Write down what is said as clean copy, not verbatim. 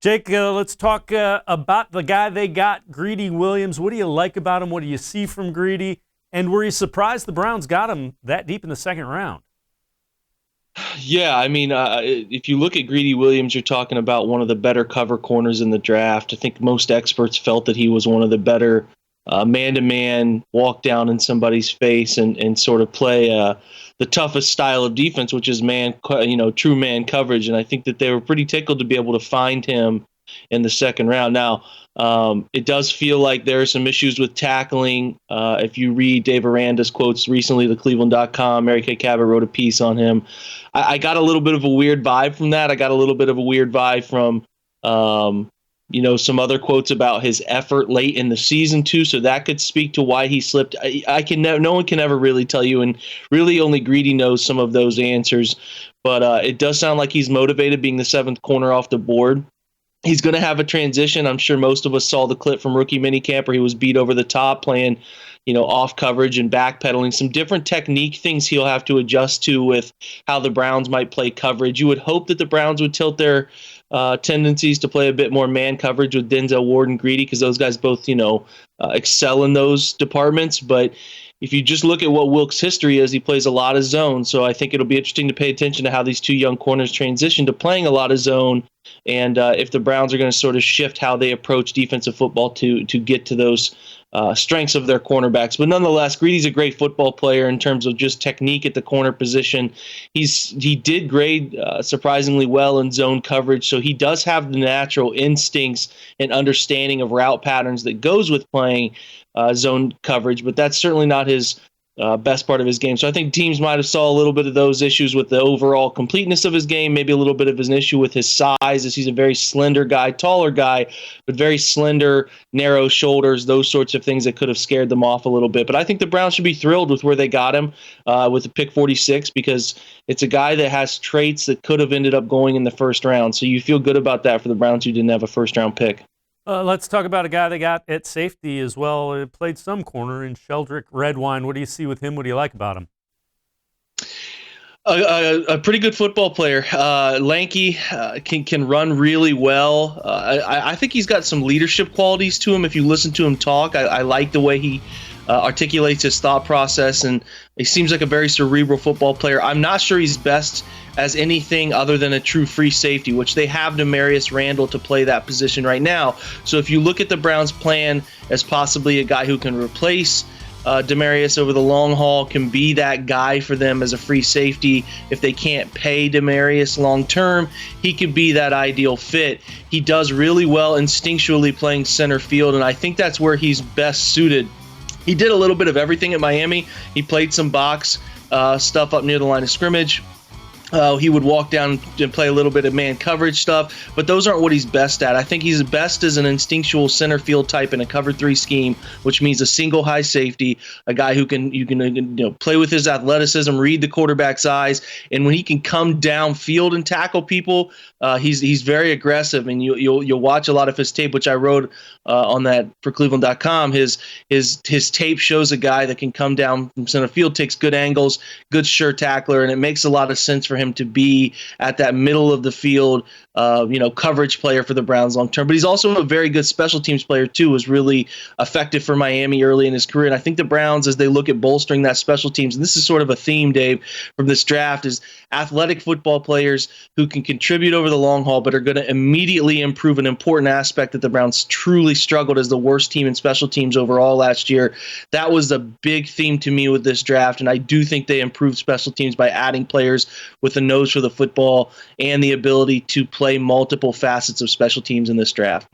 Jake, let's talk about the guy they got, Greedy Williams. What do you like about him? What do you see from Greedy? And were you surprised the Browns got him that deep in the second round? Yeah, I mean, if you look at Greedy Williams, you're talking about one of the better cover corners in the draft. I think most experts felt that he was one of the better man-to-man walk down in somebody's face and sort of play the toughest style of defense, which is true man coverage. And I think that they were pretty tickled to be able to find him in the second round. Now, it does feel like there are some issues with tackling. If you read Dave Aranda's quotes recently, the cleveland.com, Mary Kay Cabot wrote a piece on him. I got a little bit of a weird vibe from that. I got a little bit of a weird vibe from, some other quotes about his effort late in the season too. So that could speak to why he slipped. No one can ever really tell you, and really only Greedy knows some of those answers. But it does sound like he's motivated, being the seventh corner off the board. He's going to have a transition. I'm sure most of us saw the clip from rookie minicamp where he was beat over the top playing, off coverage and backpedaling. Some different technique things he'll have to adjust to with how the Browns might play coverage. You would hope that the Browns would tilt their tendencies to play a bit more man coverage with Denzel Ward and Greedy, because those guys both, excel in those departments. But if you just look at what Wilkes' history is, he plays a lot of zone. So I think it'll be interesting to pay attention to how these two young corners transition to playing a lot of zone, and if the Browns are going to sort of shift how they approach defensive football to get to those strengths of their cornerbacks. But nonetheless, Greedy's a great football player in terms of just technique at the corner position. He did grade surprisingly well in zone coverage, so he does have the natural instincts and understanding of route patterns that goes with playing zone coverage, but that's certainly not his best part of his game. So I think teams might have saw a little bit of those issues with the overall completeness of his game, maybe a little bit of an issue with his size, as he's a very slender guy, taller guy, but very slender, narrow shoulders, those sorts of things that could have scared them off a little bit. But I think the Browns should be thrilled with where they got him with the pick 46, because it's a guy that has traits that could have ended up going in the first round. So you feel good about that for the Browns who didn't have a first-round pick. Let's talk about a guy they got at safety as well. Played some corner in Sheldrick-Redwine. What do you see with him? What do you like about him? A pretty good football player, lanky, can run really well. I think he's got some leadership qualities to him. If you listen to him talk, I like the way he articulates his thought process, and he seems like a very cerebral football player. I'm not sure he's best as anything other than a true free safety, which they have Demarius Randall to play that position right now. So if you look at the Browns' plan as possibly a guy who can replace Demarius over the long haul, can be that guy for them as a free safety. If they can't pay Demarius long term, he could be that ideal fit. He does really well instinctually playing center field, and I think that's where he's best suited. He did a little bit of everything at Miami. He played some box stuff up near the line of scrimmage. He would walk down and play a little bit of man coverage stuff, but those aren't what he's best at. I think he's best as an instinctual center field type in a cover three scheme, which means a single high safety, a guy who can play with his athleticism, read the quarterback's eyes, and when he can come downfield and tackle people, he's very aggressive. And you'll watch a lot of his tape, which I wrote on that for cleveland.com. His tape shows a guy that can come down from center field, takes good angles, good sure tackler, and it makes a lot of sense for him to be at that middle of the field, coverage player for the Browns long term. But he's also a very good special teams player too. Was really effective for Miami early in his career. And I think the Browns, as they look at bolstering that special teams, and this is sort of a theme, Dave, from this draft, is athletic football players who can contribute over the long haul, but are going to immediately improve an important aspect that the Browns truly struggled as the worst team in special teams overall last year. That was a big theme to me with this draft, and I do think they improved special teams by adding players with a nose for the football and the ability to play multiple facets of special teams in this draft.